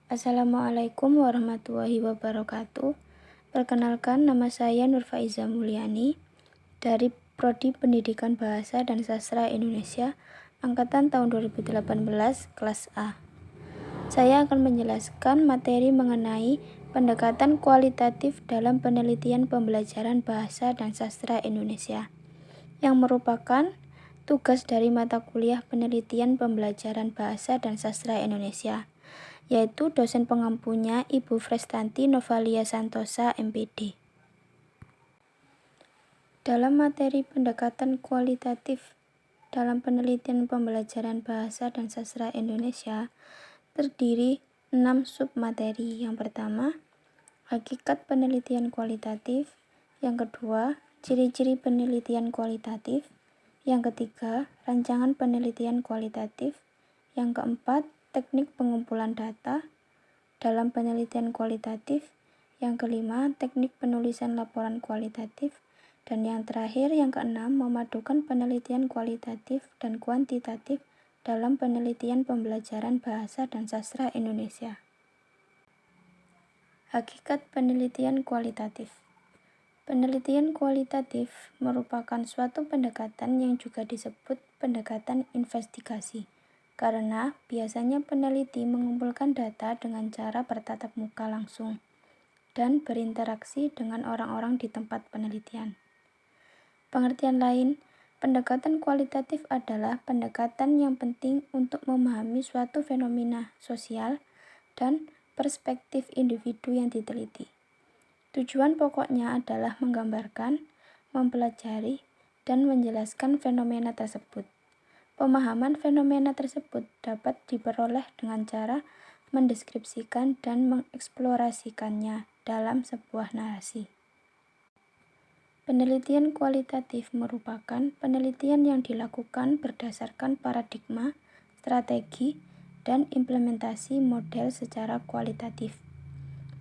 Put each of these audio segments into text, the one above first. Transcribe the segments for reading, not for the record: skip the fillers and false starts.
Assalamualaikum warahmatullahi wabarakatuh. Perkenalkan, nama saya Nurfaiza Mulyani dari Prodi Pendidikan Bahasa dan Sastra Indonesia angkatan tahun 2018 kelas A. Saya akan menjelaskan materi mengenai pendekatan kualitatif dalam penelitian pembelajaran bahasa dan sastra Indonesia, yang merupakan tugas dari mata kuliah penelitian pembelajaran bahasa dan sastra Indonesia, yaitu dosen pengampunya Ibu Frestanti Novalia Santosa, MPD. Dalam materi pendekatan kualitatif dalam penelitian pembelajaran bahasa dan sastra Indonesia, terdiri 6 submateri. Yang pertama, hakikat penelitian kualitatif. Yang kedua, ciri-ciri penelitian kualitatif. Yang ketiga, rancangan penelitian kualitatif. Yang keempat, teknik pengumpulan data dalam penelitian kualitatif. Yang kelima, teknik penulisan laporan kualitatif. Dan yang terakhir, yang keenam, memadukan penelitian kualitatif dan kuantitatif dalam penelitian pembelajaran bahasa dan sastra Indonesia. Hakikat penelitian kualitatif. Penelitian kualitatif merupakan suatu pendekatan yang juga disebut pendekatan investigasi, karena biasanya peneliti mengumpulkan data dengan cara bertatap muka langsung dan berinteraksi dengan orang-orang di tempat penelitian. Pengertian lain, pendekatan kualitatif adalah pendekatan yang penting untuk memahami suatu fenomena sosial dan perspektif individu yang diteliti. Tujuan pokoknya adalah menggambarkan, mempelajari, dan menjelaskan fenomena tersebut. Pemahaman fenomena tersebut dapat diperoleh dengan cara mendeskripsikan dan mengeksplorasikannya dalam sebuah narasi. Penelitian kualitatif merupakan penelitian yang dilakukan berdasarkan paradigma, strategi, dan implementasi model secara kualitatif.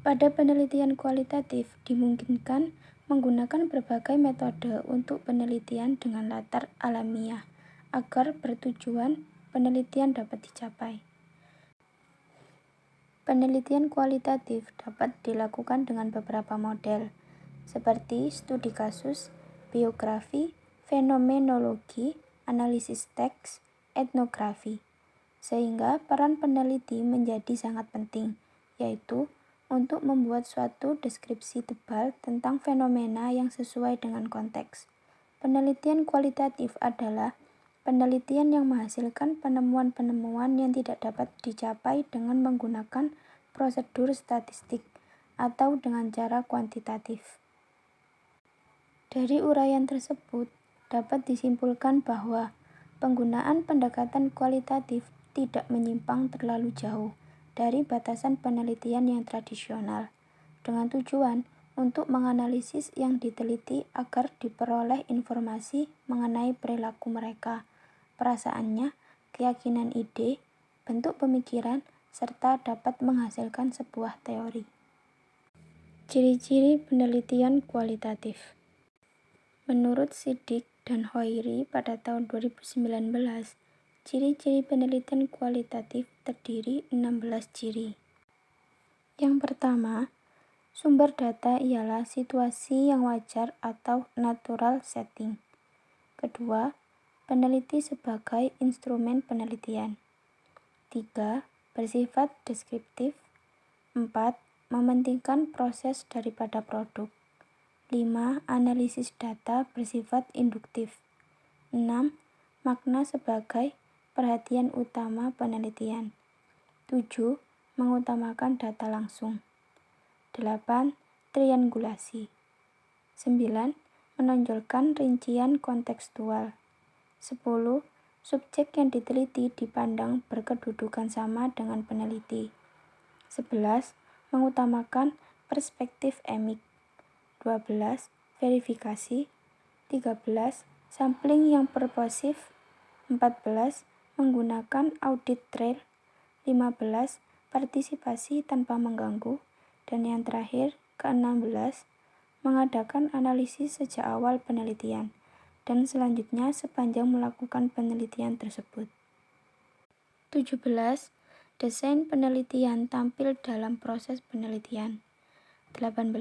Pada penelitian kualitatif dimungkinkan menggunakan berbagai metode untuk penelitian dengan latar alamiah agar bertujuan penelitian dapat dicapai. Penelitian kualitatif dapat dilakukan dengan beberapa model, seperti studi kasus, biografi, fenomenologi, analisis teks, etnografi, sehingga peran peneliti menjadi sangat penting, yaitu untuk membuat suatu deskripsi tebal tentang fenomena yang sesuai dengan konteks. Penelitian kualitatif adalah penelitian yang menghasilkan penemuan-penemuan yang tidak dapat dicapai dengan menggunakan prosedur statistik atau dengan cara kuantitatif. Dari uraian tersebut, dapat disimpulkan bahwa penggunaan pendekatan kualitatif tidak menyimpang terlalu jauh dari batasan penelitian yang tradisional, dengan tujuan untuk menganalisis yang diteliti agar diperoleh informasi mengenai perilaku mereka, perasaannya, keyakinan ide, bentuk pemikiran, serta dapat menghasilkan sebuah teori. Ciri-ciri penelitian kualitatif. Menurut Siddiq dan Hoiri pada tahun 2019, ciri-ciri penelitian kualitatif terdiri 16 ciri. Yang pertama, sumber data ialah situasi yang wajar atau natural setting. Kedua, peneliti sebagai instrumen penelitian. 3. Bersifat deskriptif. 4. Mementingkan proses daripada produk. 5. Analisis data bersifat induktif. 6. Makna sebagai perhatian utama penelitian. 7. Mengutamakan data langsung. 8. Triangulasi. 9. Menonjolkan rincian kontekstual. 10. Subjek yang diteliti dipandang berkedudukan sama dengan peneliti. 11. Mengutamakan perspektif emik. 12. Verifikasi. 13. Sampling yang purposif. 14. Menggunakan audit trail. 15. Partisipasi tanpa mengganggu. Dan yang terakhir, ke-16, mengadakan analisis sejak awal penelitian, dan selanjutnya sepanjang melakukan penelitian tersebut. 17. Desain penelitian tampil dalam proses penelitian. 18.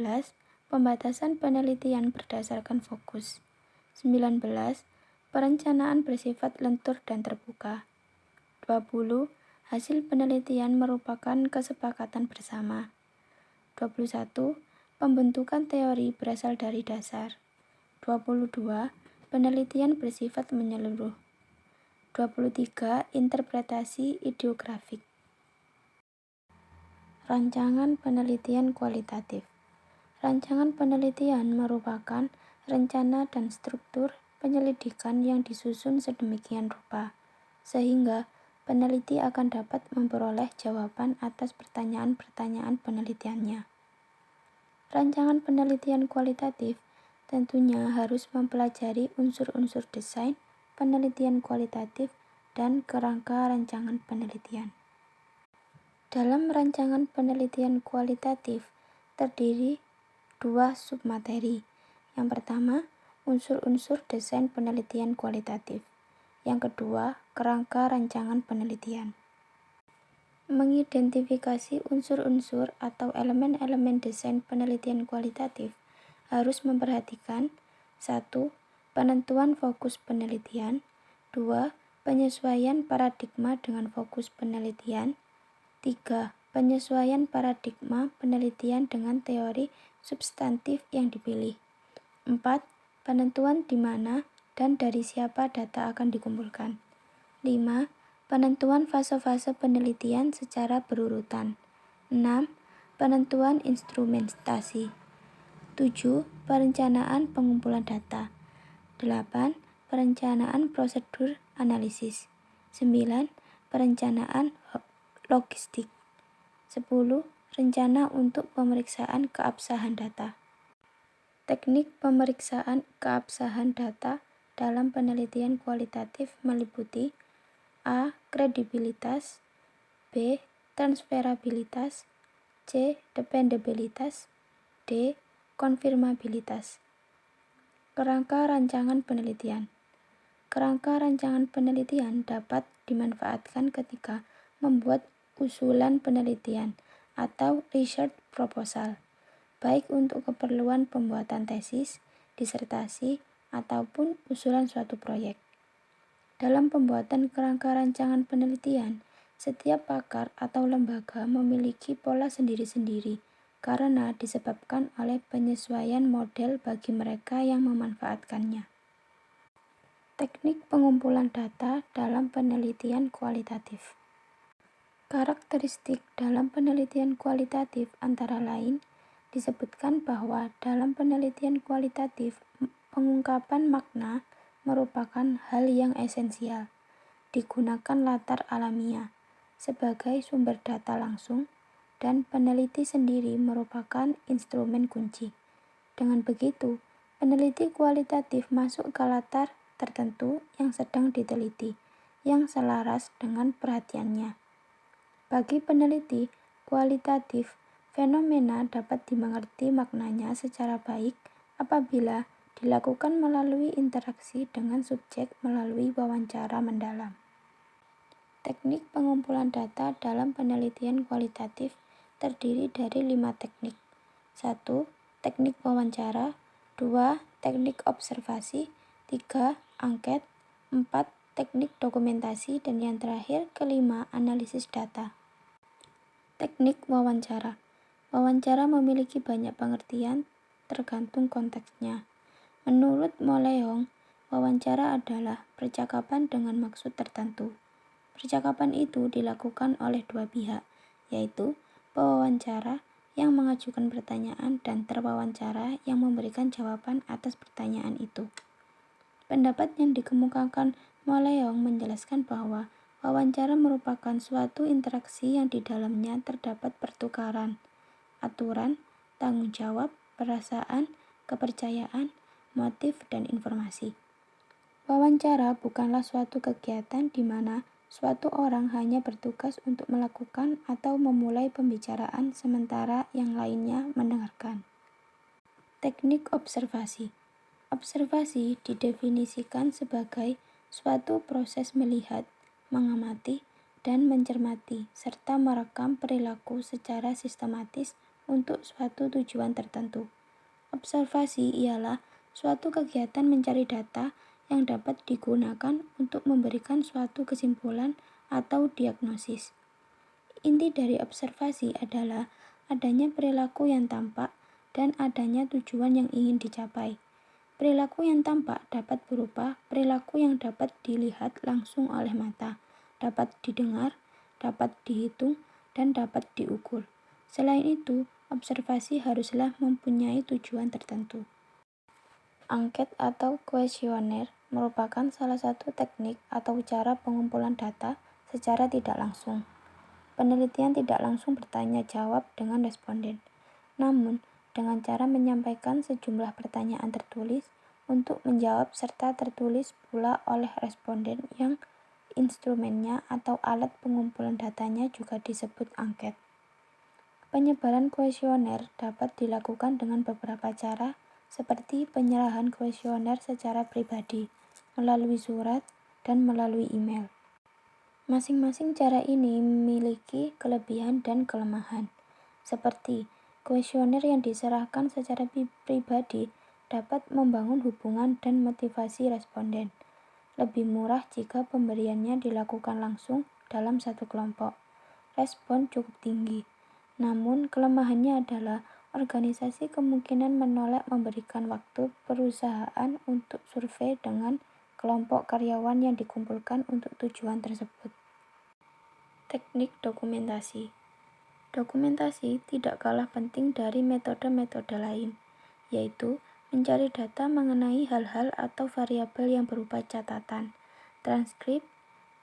Pembatasan penelitian berdasarkan fokus. 19. Perencanaan bersifat lentur dan terbuka. 20. Hasil penelitian merupakan kesepakatan bersama. 21. Pembentukan teori berasal dari dasar. 22. Penelitian bersifat menyeluruh. 23. Interpretasi ideografik. Rancangan penelitian kualitatif. Rancangan penelitian merupakan rencana dan struktur penyelidikan yang disusun sedemikian rupa, sehingga peneliti akan dapat memperoleh jawaban atas pertanyaan-pertanyaan penelitiannya. Rancangan penelitian kualitatif tentunya harus mempelajari unsur-unsur desain penelitian kualitatif dan kerangka rancangan penelitian. Dalam rancangan penelitian kualitatif terdiri 2 submateri. Yang pertama, unsur-unsur desain penelitian kualitatif. Yang kedua, kerangka rancangan penelitian. Mengidentifikasi unsur-unsur atau elemen-elemen desain penelitian kualitatif harus memperhatikan 1. Penentuan fokus penelitian. 2. Penyesuaian paradigma dengan fokus penelitian. 3. Penyesuaian paradigma penelitian dengan teori substantif yang dipilih. 4. Penentuan di mana dan dari siapa data akan dikumpulkan. 5. Penentuan fase-fase penelitian secara berurutan. 6. Penentuan instrumentasi. 7. Perencanaan pengumpulan data. 8. Perencanaan prosedur analisis. 9. Perencanaan logistik. 10. Rencana untuk pemeriksaan keabsahan data. Teknik pemeriksaan keabsahan data dalam penelitian kualitatif meliputi A. Kredibilitas, B. Transferabilitas, C. Dependabilitas, D. Konfirmabilitas. Kerangka rancangan penelitian. Kerangka rancangan penelitian dapat dimanfaatkan ketika membuat usulan penelitian atau research proposal, baik untuk keperluan pembuatan tesis, disertasi, ataupun usulan suatu proyek. Dalam pembuatan kerangka rancangan penelitian, setiap pakar atau lembaga memiliki pola sendiri-sendiri karena disebabkan oleh penyesuaian model bagi mereka yang memanfaatkannya. Teknik pengumpulan data dalam penelitian kualitatif. Karakteristik dalam penelitian kualitatif antara lain disebutkan bahwa dalam penelitian kualitatif pengungkapan makna merupakan hal yang esensial. Digunakan latar alamiah sebagai sumber data langsung dan peneliti sendiri merupakan instrumen kunci. Dengan begitu, peneliti kualitatif masuk ke latar tertentu yang sedang diteliti, yang selaras dengan perhatiannya. Bagi peneliti kualitatif, fenomena dapat dimengerti maknanya secara baik apabila dilakukan melalui interaksi dengan subjek melalui wawancara mendalam. Teknik pengumpulan data dalam penelitian kualitatif terdiri dari 5 teknik. 1. Teknik wawancara. 2. Teknik observasi. 3. Angket. 4. Teknik dokumentasi, dan yang terakhir kelima, analisis data. Teknik wawancara. Wawancara memiliki banyak pengertian tergantung konteksnya. Menurut Moleong, wawancara adalah percakapan dengan maksud tertentu. Percakapan itu dilakukan oleh dua pihak, yaitu pewawancara yang mengajukan pertanyaan dan terwawancara yang memberikan jawaban atas pertanyaan itu. Pendapat yang dikemukakan Moleong menjelaskan bahwa wawancara merupakan suatu interaksi yang di dalamnya terdapat pertukaran, aturan, tanggung jawab, perasaan, kepercayaan, motif, dan informasi. Wawancara bukanlah suatu kegiatan di mana suatu orang hanya bertugas untuk melakukan atau memulai pembicaraan sementara yang lainnya mendengarkan. Teknik observasi. Observasi didefinisikan sebagai suatu proses melihat, mengamati, dan mencermati, serta merekam perilaku secara sistematis untuk suatu tujuan tertentu. Observasi ialah suatu kegiatan mencari data yang dapat digunakan untuk memberikan suatu kesimpulan atau diagnosis. Inti dari observasi adalah adanya perilaku yang tampak dan adanya tujuan yang ingin dicapai. Perilaku yang tampak dapat berupa perilaku yang dapat dilihat langsung oleh mata, dapat didengar, dapat dihitung, dan dapat diukur. Selain itu, observasi haruslah mempunyai tujuan tertentu. Angket atau kuesioner merupakan salah satu teknik atau cara pengumpulan data secara tidak langsung. Penelitian tidak langsung bertanya jawab dengan responden, namun dengan cara menyampaikan sejumlah pertanyaan tertulis untuk menjawab serta tertulis pula oleh responden yang instrumennya atau alat pengumpulan datanya juga disebut angket. Penyebaran kuesioner dapat dilakukan dengan beberapa cara, seperti penyerahan kuesioner secara pribadi, melalui surat, dan melalui email. Masing-masing cara ini memiliki kelebihan dan kelemahan. Seperti kuesioner yang diserahkan secara pribadi dapat membangun hubungan dan motivasi responden. Lebih murah jika pemberiannya dilakukan langsung dalam satu kelompok. Respon cukup tinggi. Namun kelemahannya adalah organisasi kemungkinan menolak memberikan waktu perusahaan untuk survei dengan kelompok karyawan yang dikumpulkan untuk tujuan tersebut. Teknik dokumentasi. Dokumentasi tidak kalah penting dari metode-metode lain, yaitu mencari data mengenai hal-hal atau variabel yang berupa catatan, transkrip,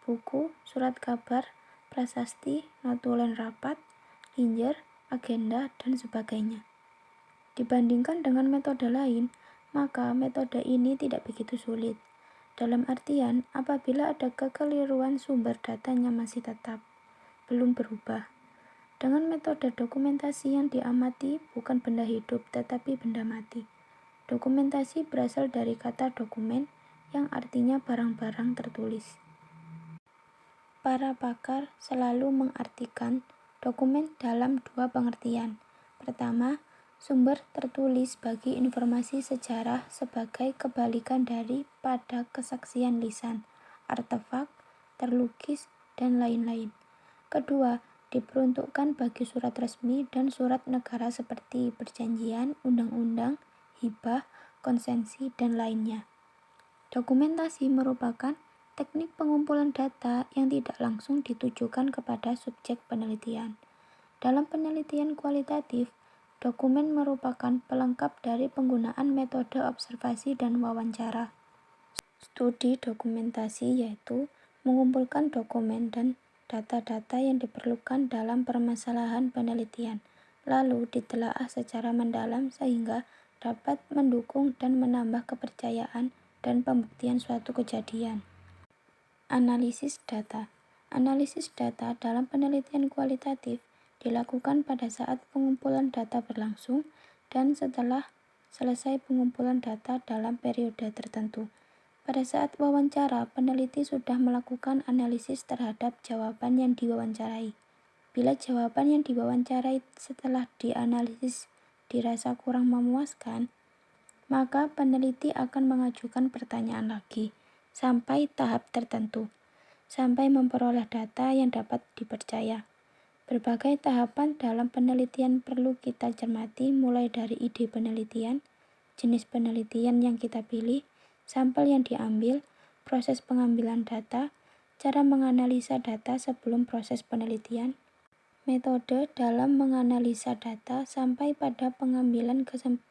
buku, surat kabar, prasasti, notulen rapat, ledger, agenda, dan sebagainya. Dibandingkan dengan metode lain, maka metode ini tidak begitu sulit. Dalam artian, apabila ada kekeliruan sumber datanya masih tetap, belum berubah. Dengan metode dokumentasi yang diamati bukan benda hidup tetapi benda mati. Dokumentasi berasal dari kata dokumen yang artinya barang-barang tertulis. Para pakar selalu mengartikan dokumen dalam dua pengertian. Pertama, sumber tertulis bagi informasi sejarah sebagai kebalikan dari pada kesaksian lisan, artefak, terlukis, dan lain-lain. Kedua, diperuntukkan bagi surat resmi dan surat negara seperti perjanjian, undang-undang, hibah, konsensi, dan lainnya. Dokumentasi merupakan teknik pengumpulan data yang tidak langsung ditujukan kepada subjek penelitian. Dalam penelitian kualitatif, dokumen merupakan pelengkap dari penggunaan metode observasi dan wawancara. Studi dokumentasi yaitu mengumpulkan dokumen dan data-data yang diperlukan dalam permasalahan penelitian, lalu ditelaah secara mendalam sehingga dapat mendukung dan menambah kepercayaan dan pembuktian suatu kejadian. Analisis data. Analisis data dalam penelitian kualitatif dilakukan pada saat pengumpulan data berlangsung dan setelah selesai pengumpulan data dalam periode tertentu. Pada saat wawancara, peneliti sudah melakukan analisis terhadap jawaban yang diwawancarai. Bila jawaban yang diwawancarai setelah dianalisis dirasa kurang memuaskan, maka peneliti akan mengajukan pertanyaan lagi sampai tahap tertentu, sampai memperoleh data yang dapat dipercaya. Berbagai tahapan dalam penelitian perlu kita cermati, mulai dari ide penelitian, jenis penelitian yang kita pilih, sampel yang diambil, proses pengambilan data, cara menganalisa data sebelum proses penelitian, metode dalam menganalisa data sampai pada pengambilan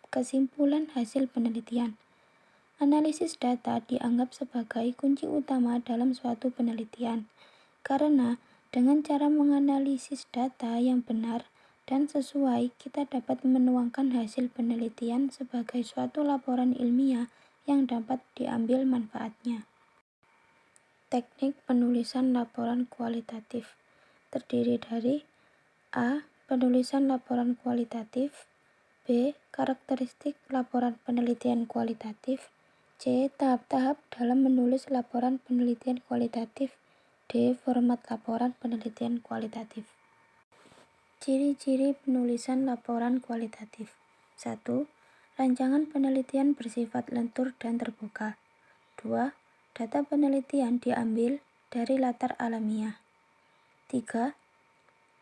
kesimpulan hasil penelitian. Analisis data dianggap sebagai kunci utama dalam suatu penelitian, karena dengan cara menganalisis data yang benar dan sesuai, kita dapat menuangkan hasil penelitian sebagai suatu laporan ilmiah yang dapat diambil manfaatnya. Teknik penulisan laporan kualitatif terdiri dari A. Penulisan laporan kualitatif, B. Karakteristik laporan penelitian kualitatif, C. Tahap-tahap dalam menulis laporan penelitian kualitatif, D. Format laporan penelitian kualitatif. Ciri-ciri penulisan laporan kualitatif. 1. Rancangan penelitian bersifat lentur dan terbuka. 2. Data penelitian diambil dari latar alamiah. 3.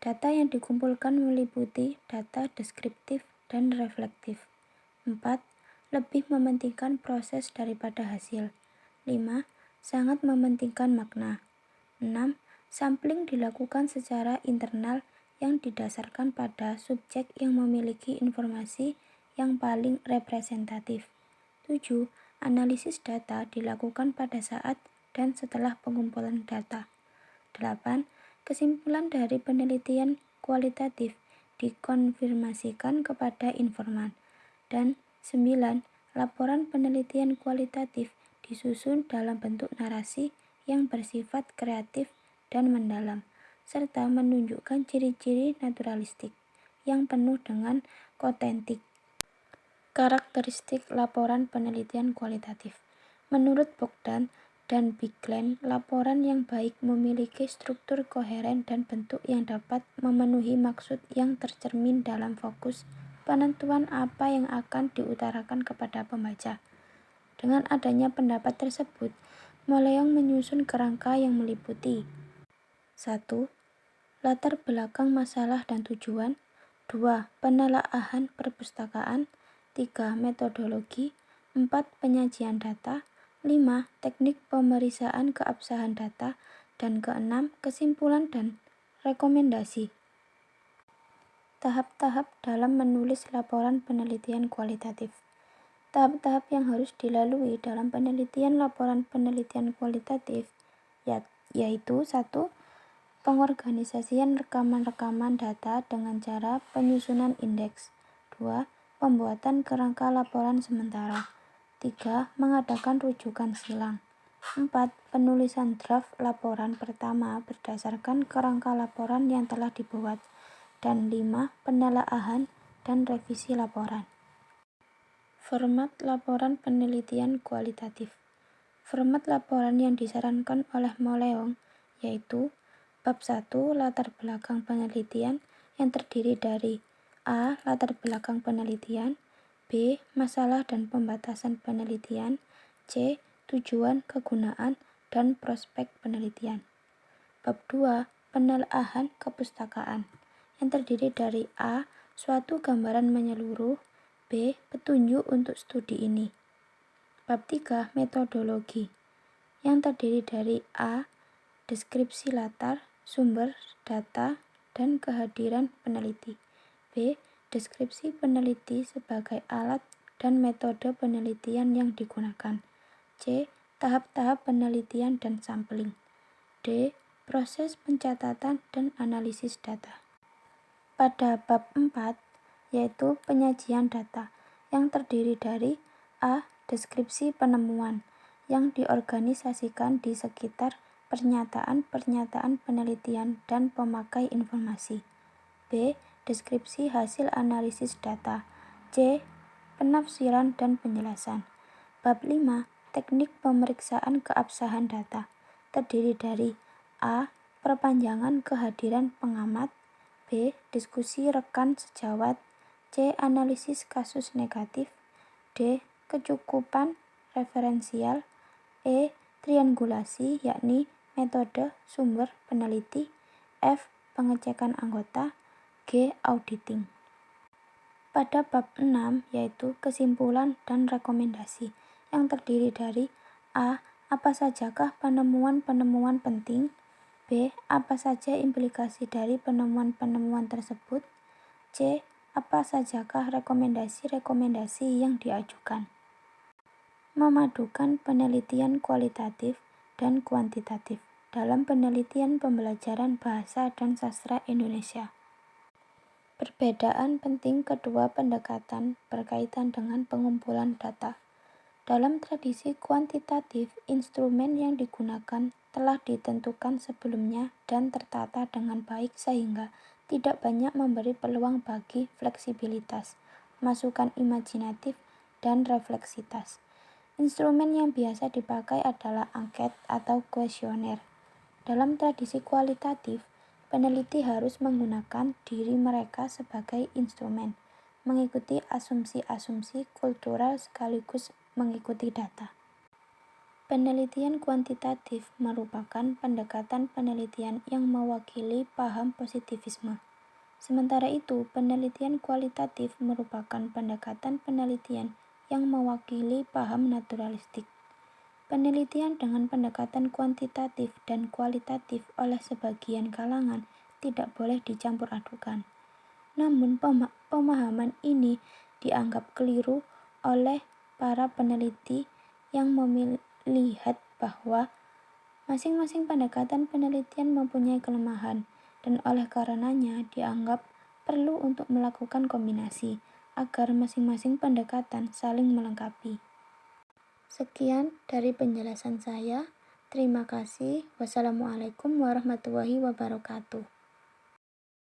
Data yang dikumpulkan meliputi data deskriptif dan reflektif. 4. Lebih mementingkan proses daripada hasil. 5. Sangat mementingkan makna. 6. Sampling dilakukan secara internal yang didasarkan pada subjek yang memiliki informasi yang paling representatif. 7. Analisis data dilakukan pada saat dan setelah pengumpulan data. 8. Kesimpulan dari penelitian kualitatif dikonfirmasikan kepada informan. Dan 9. Laporan penelitian kualitatif disusun dalam bentuk narasi yang bersifat kreatif dan mendalam, serta menunjukkan ciri-ciri naturalistik yang penuh dengan otentik. Karakteristik laporan penelitian kualitatif. Menurut Bogdan dan Bigland, laporan yang baik memiliki struktur koheren dan bentuk yang dapat memenuhi maksud yang tercermin dalam fokus penentuan apa yang akan diutarakan kepada pembaca. Dengan adanya pendapat tersebut, Moleong menyusun kerangka yang meliputi 1. Latar belakang masalah dan tujuan. 2. Penelaahan perpustakaan. 3. Metodologi. 4. Penyajian data. 5. Teknik pemeriksaan keabsahan data. Dan ke-6. Kesimpulan dan rekomendasi. Tahap-tahap dalam menulis laporan penelitian kualitatif. Tahap-tahap yang harus dilalui dalam penelitian laporan penelitian kualitatif yaitu 1. Pengorganisasian rekaman-rekaman data dengan cara penyusunan indeks. 2. Pembuatan kerangka laporan sementara. 3. Mengadakan rujukan silang. 4. Penulisan draft laporan pertama berdasarkan kerangka laporan yang telah dibuat. Dan 5. Penelaahan dan revisi laporan. Format laporan penelitian kualitatif. Format laporan yang disarankan oleh Moleong yaitu Bab 1. Latar belakang penelitian yang terdiri dari A. Latar belakang penelitian. B. Masalah dan pembatasan penelitian. C. Tujuan, kegunaan, dan prospek penelitian. Bab 2. Penelaahan kepustakaan yang terdiri dari A. Suatu gambaran menyeluruh. B. Petunjuk untuk studi ini. Bab 3. Metodologi yang terdiri dari A. Deskripsi latar, sumber, data, dan kehadiran peneliti. B. Deskripsi peneliti sebagai alat dan metode penelitian yang digunakan. C. Tahap-tahap penelitian dan sampling. D. Proses pencatatan dan analisis data. Pada bab 4, yaitu penyajian data, yang terdiri dari A. Deskripsi penemuan, yang diorganisasikan di sekitar pernyataan-pernyataan penelitian dan pemakai informasi. B. Deskripsi hasil analisis data. C. Penafsiran dan penjelasan. Bab 5. Teknik pemeriksaan keabsahan data, terdiri dari A. Perpanjangan kehadiran pengamat. B. Diskusi rekan sejawat. C. Analisis kasus negatif. D. Kecukupan referensial. E. Triangulasi, yakni metode sumber peneliti. F. Pengecekan anggota. G. Auditing. Pada bab 6, yaitu kesimpulan dan rekomendasi, yang terdiri dari A. Apa sajakah penemuan-penemuan penting? B. Apa saja implikasi dari penemuan-penemuan tersebut? C. Apa sajakah rekomendasi-rekomendasi yang diajukan? Memadukan penelitian kualitatif dan kuantitatif dalam penelitian pembelajaran bahasa dan sastra Indonesia. Perbedaan penting kedua pendekatan berkaitan dengan pengumpulan data. Dalam tradisi kuantitatif, instrumen yang digunakan telah ditentukan sebelumnya dan tertata dengan baik sehingga tidak banyak memberi peluang bagi fleksibilitas, masukan imajinatif, dan refleksitas. Instrumen yang biasa dipakai adalah angket atau kuesioner. Dalam tradisi kualitatif, peneliti harus menggunakan diri mereka sebagai instrumen, mengikuti asumsi-asumsi kultural sekaligus mengikuti data. Penelitian kuantitatif merupakan pendekatan penelitian yang mewakili paham positivisme. Sementara itu, penelitian kualitatif merupakan pendekatan penelitian yang mewakili paham naturalistik. Penelitian dengan pendekatan kuantitatif dan kualitatif oleh sebagian kalangan tidak boleh dicampur adukan. Namun, pemahaman ini dianggap keliru oleh para peneliti yang melihat bahwa masing-masing pendekatan penelitian mempunyai kelemahan dan oleh karenanya dianggap perlu untuk melakukan kombinasi agar masing-masing pendekatan saling melengkapi. Sekian dari penjelasan saya. Terima kasih. Wassalamualaikum warahmatullahi wabarakatuh.